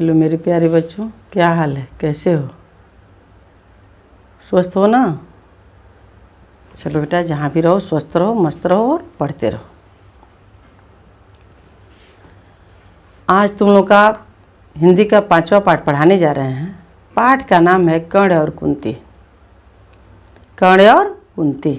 Hello मेरे प्यारे बच्चों, क्या हाल है, कैसे हो, स्वस्थ हो ना। चलो बेटा, जहाँ भी रहो स्वस्थ रहो, मस्त रहो और पढ़ते रहो। आज तुम लोग का हिंदी का 5वां पाठ पढ़ाने जा रहे हैं। पाठ का नाम है कर्ण और कुंती। कर्ण और कुंती।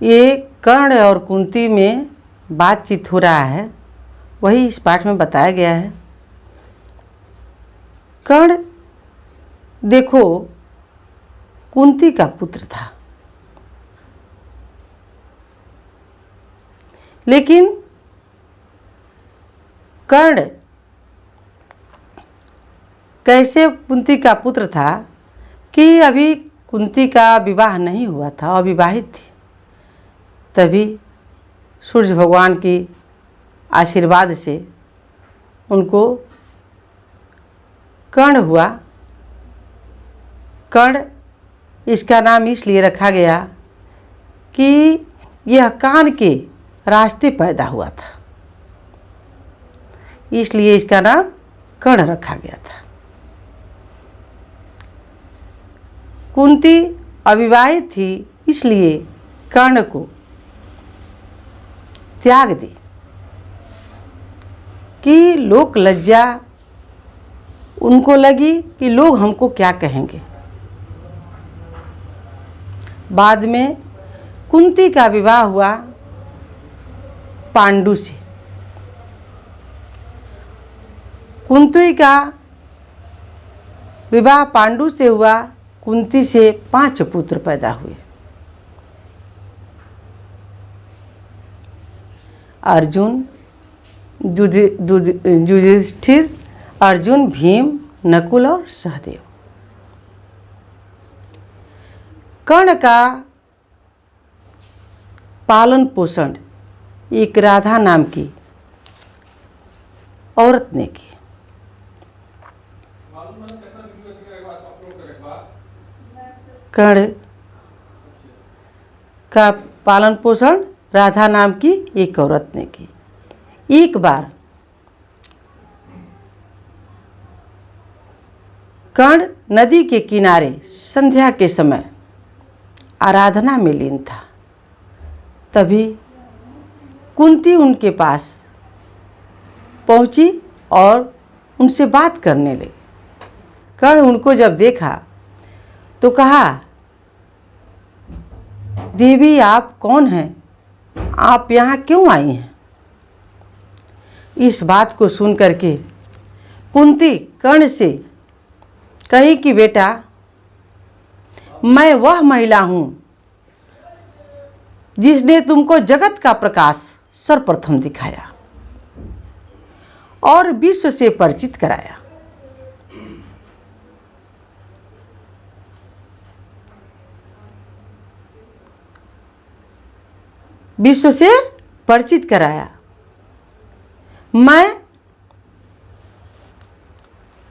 ये कर्ण और कुंती में बातचीत हो रहा है, वही इस पाठ में बताया गया है। कर्ण देखो कुंती का पुत्र था, लेकिन कर्ण कैसे कुंती का पुत्र था कि अभी कुंती का विवाह नहीं हुआ था, अविवाहित थी। तभी सूर्य भगवान की आशीर्वाद से उनको कर्ण हुआ। कर्ण इसका नाम इसलिए रखा गया कि यह कान के रास्ते पैदा हुआ था, इसलिए इसका नाम कर्ण रखा गया था। कुंती अविवाहित थी, इसलिए कर्ण को त्याग दी कि लोक लज्जा उनको लगी कि लोग हमको क्या कहेंगे। बाद में कुंती का विवाह हुआ पांडु से। कुंती का विवाह पांडु से हुआ। कुंती से 5 पुत्र पैदा हुए। अर्जुन, युधिष्ठिर, अर्जुन, भीम, नकुल और सहदेव। कर्ण का पालन पोषण एक राधा नाम की औरत ने की। कर्ण का पालन पोषण राधा नाम की एक औरत ने की। एक बार कर्ण नदी के किनारे संध्या के समय आराधना में लीन था। तभी कुंती उनके पास पहुंची और उनसे बात करने लगी। कर्ण उनको जब देखा तो कहा, देवी आप कौन हैं, आप यहाँ क्यों आई हैं। इस बात को सुन करके कुंती कर्ण से कही कि बेटा, मैं वह महिला हूँ जिसने तुमको जगत का प्रकाश सर्वप्रथम दिखाया और विश्व से परिचित कराया। विश्व से परिचित कराया। मैं,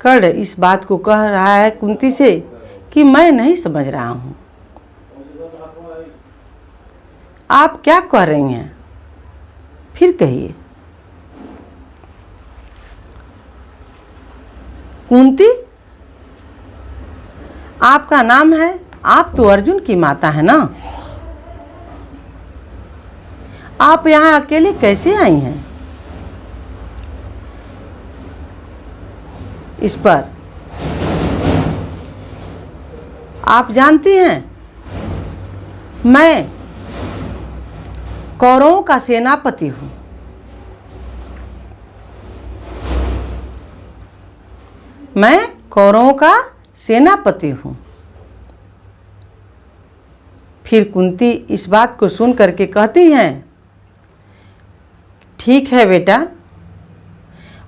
कर्ण इस बात को कह रहा है कुंती से कि मैं नहीं समझ रहा हूं, आप क्या कह रही हैं, फिर कहिए। कुंती, आपका नाम है, आप तो अर्जुन की माता है ना, आप यहाँ अकेले कैसे आई हैं। इस पर आप जानती हैं, मैं कौरवों का सेनापति हूं। मैं कौरवों का सेनापति हूं। फिर कुंती इस बात को सुन करके कहती हैं, ठीक है बेटा,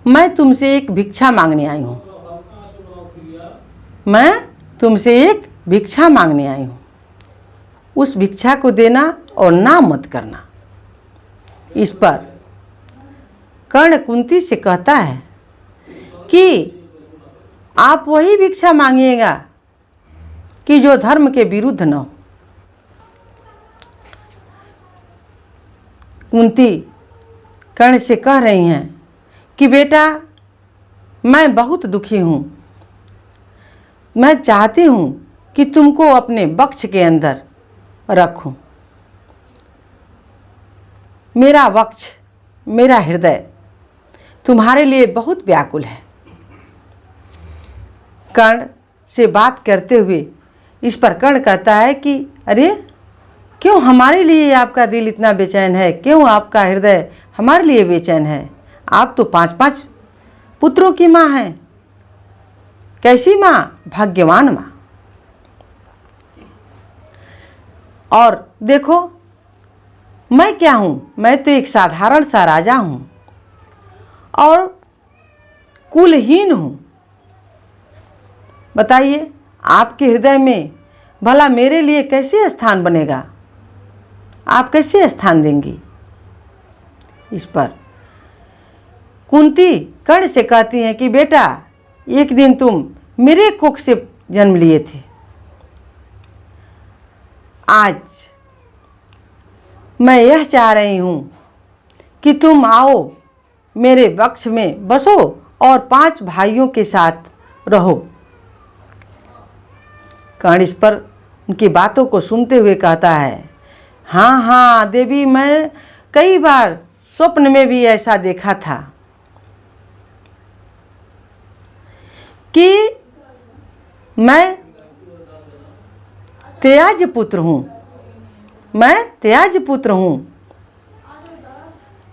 मैं तुमसे एक भिक्षा मांगने आई हूं। मैं तुमसे एक भिक्षा मांगने आई हूं, उस भिक्षा को देना और ना मत करना। इस पर कर्ण कुंती से कहता है कि आप वही भिक्षा मांगिएगा कि जो धर्म के विरुद्ध न हो। कुंती कर्ण से कह रही हैं कि बेटा, मैं बहुत दुखी हूँ। मैं चाहती हूँ कि तुमको अपने वक्ष के अंदर रखूं। मेरा वक्ष, मेरा हृदय तुम्हारे लिए बहुत व्याकुल है। कर्ण से बात करते हुए इस पर कर्ण कहता है कि अरे, क्यों हमारे लिए आपका दिल इतना बेचैन है? क्यों आपका हृदय हमारे लिए बेचैन है? आप तो 5-5 पुत्रों की माँ हैं। कैसी माँ? भाग्यवान माँ। और देखो, मैं क्या हूँ? मैं तो एक साधारण सा राजा हूँ और कुलहीन हूँ। बताइए, आपके हृदय में भला मेरे लिए कैसे स्थान बनेगा? आप कैसे स्थान देंगी? इस पर कुंती कर्ण से कहती हैं कि बेटा, एक दिन तुम मेरे कोख से जन्म लिए थे। आज मैं यह चाह रही हूँ कि तुम आओ, मेरे वक्ष में बसो और 5 भाइयों के साथ रहो। कर्ण इस पर उनकी बातों को सुनते हुए कहता है, हाँ हाँ देवी, मैं कई बार स्वप्न में भी ऐसा देखा था कि मैं त्याज पुत्र हूँ। मैं त्याज पुत्र हूँ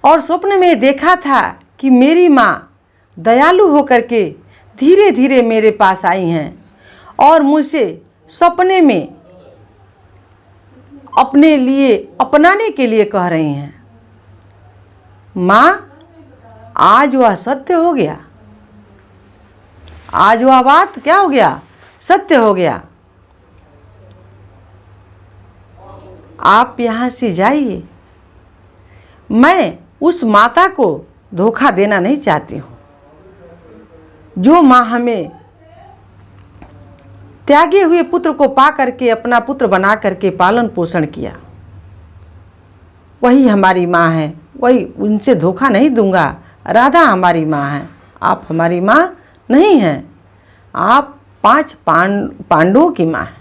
और स्वप्न में देखा था कि मेरी माँ दयालु होकर के धीरे धीरे मेरे पास आई हैं और मुझसे सपने में अपने लिए अपनाने के लिए कह रही हैं। माँ, आज वह सत्य हो गया। आज वह बात क्या हो गया? सत्य हो गया। आप यहाँ से जाइए। मैं उस माता को धोखा देना नहीं चाहती हूँ। जो माँ हमें त्यागे हुए पुत्र को पा करके अपना पुत्र बना करके पालन पोषण किया, वही हमारी माँ है। वही, उनसे धोखा नहीं दूंगा। राधा हमारी माँ है, आप हमारी माँ नहीं हैं। आप 5 पांडवों की माँ हैं।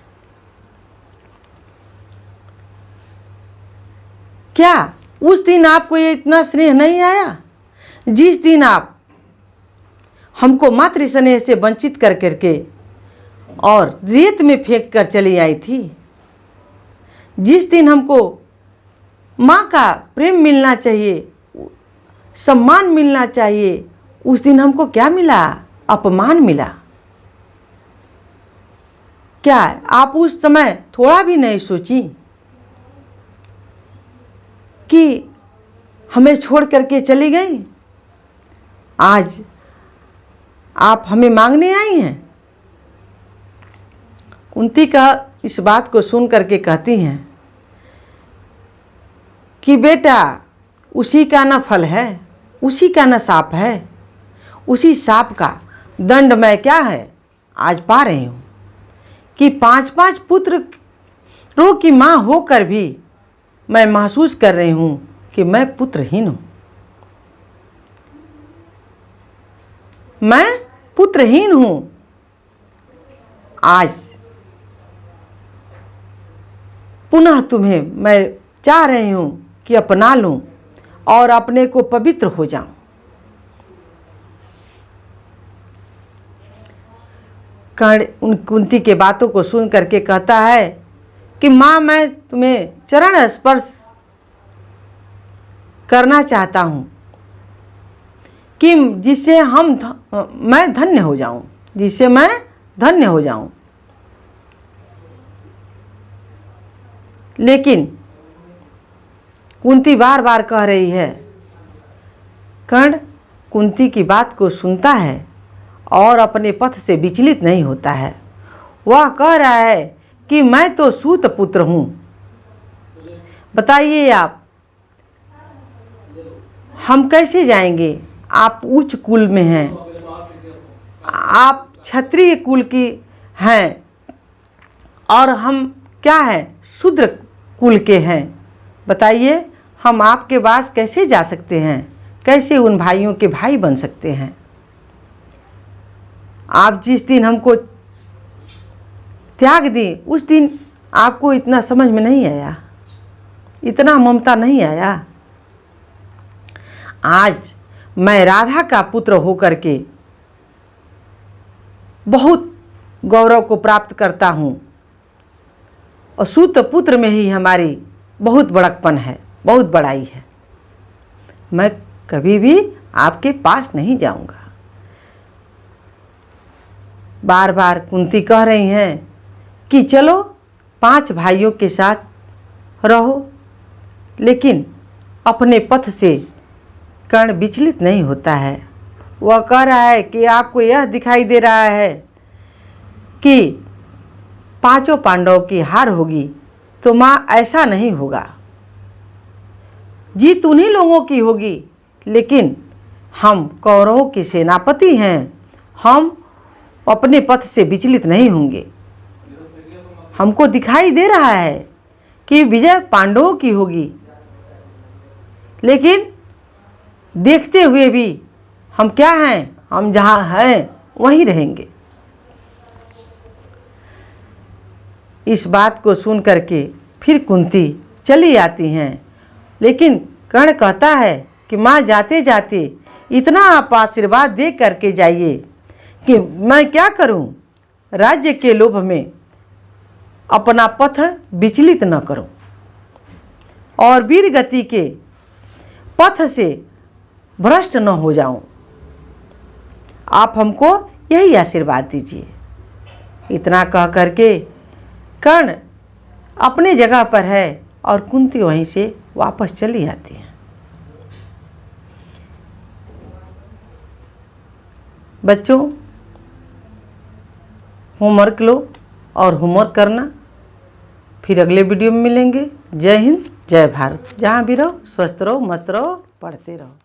क्या उस दिन आपको ये इतना स्नेह नहीं आया जिस दिन आप हमको मातृ स्नेह से वंचित कर करके और रेत में फेंक कर चली आई थी? जिस दिन हमको माँ का प्रेम मिलना चाहिए, सम्मान मिलना चाहिए, उस दिन हमको क्या मिला? अपमान मिला। क्या आप उस समय थोड़ा भी नहीं सोची कि हमें छोड़ करके चली गई? आज आप हमें मांगने आई हैं। कुंती का इस बात को सुन करके कहती हैं कि बेटा, उसी का न फल है, उसी का न साप है। उसी साप का दंड मैं क्या है आज पा रही हूँ कि 5-5 पुत्रों की माँ होकर भी मैं महसूस कर रही हूँ कि मैं पुत्रहीन हूँ। मैं पुत्रहीन हूँ। आज पुनः तुम्हें मैं चाह रही हूँ कि अपना लूँ और अपने को पवित्र हो जाऊं। कर्ण उन कुंती के बातों को सुन करके कहता है कि माँ, मैं तुम्हें चरण स्पर्श करना चाहता हूँ कि जिससे मैं धन्य हो जाऊं, जिससे मैं धन्य हो जाऊं। लेकिन कुंती बार बार कह रही है। कर्ण कुंती की बात को सुनता है और अपने पथ से विचलित नहीं होता है। वह कह रहा है कि मैं तो सूत पुत्र हूँ। बताइए आप, हम कैसे जाएंगे? आप उच्च कुल में हैं, आप क्षत्रिय कुल की हैं और हम क्या हैं? शूद्र कुल के हैं। बताइए, हम आपके पास कैसे जा सकते हैं? कैसे उन भाइयों के भाई बन सकते हैं। आप जिस दिन हमको त्याग दी उस दिन आपको इतना समझ में नहीं आया, इतना ममता नहीं आया। आज मैं राधा का पुत्र होकर के बहुत गौरव को प्राप्त करता हूँ, और सूत पुत्र में ही हमारी बहुत बड़कपन है, बहुत बड़ाई है। मैं कभी भी आपके पास नहीं जाऊंगा। बार बार कुंती कह रही हैं कि चलो 5 भाइयों के साथ रहो, लेकिन अपने पथ से कर्ण विचलित नहीं होता है। वह कह रहा है कि आपको यह दिखाई दे रहा है कि 5 पांडवों की हार होगी, तो माँ ऐसा नहीं होगा, जीत उन्हीं लोगों की होगी, लेकिन हम कौरवों के सेनापति हैं, हम अपने पथ से विचलित नहीं होंगे। हमको दिखाई दे रहा है कि विजय पांडवों की होगी, लेकिन देखते हुए भी हम क्या हैं, हम जहाँ हैं वहीं रहेंगे। इस बात को सुन करके फिर कुंती चली आती हैं, लेकिन कर्ण कहता है कि माँ जाते जाते इतना आप आशीर्वाद दे करके जाइए कि मैं क्या करूं, राज्य के लोभ में अपना पथ विचलित न करूं और वीर गति के पथ से भ्रष्ट न हो जाऊं। आप हमको यही आशीर्वाद दीजिए। इतना कह करके कर्ण अपने जगह पर है और कुंती वहीं से वापस चली आती है। बच्चों, होमवर्क लो और होमवर्क करना। फिर अगले वीडियो में मिलेंगे। जय हिंद, जय भारत। जहाँ भी रहो स्वस्थ रहो, मस्त रहो, पढ़ते रहो।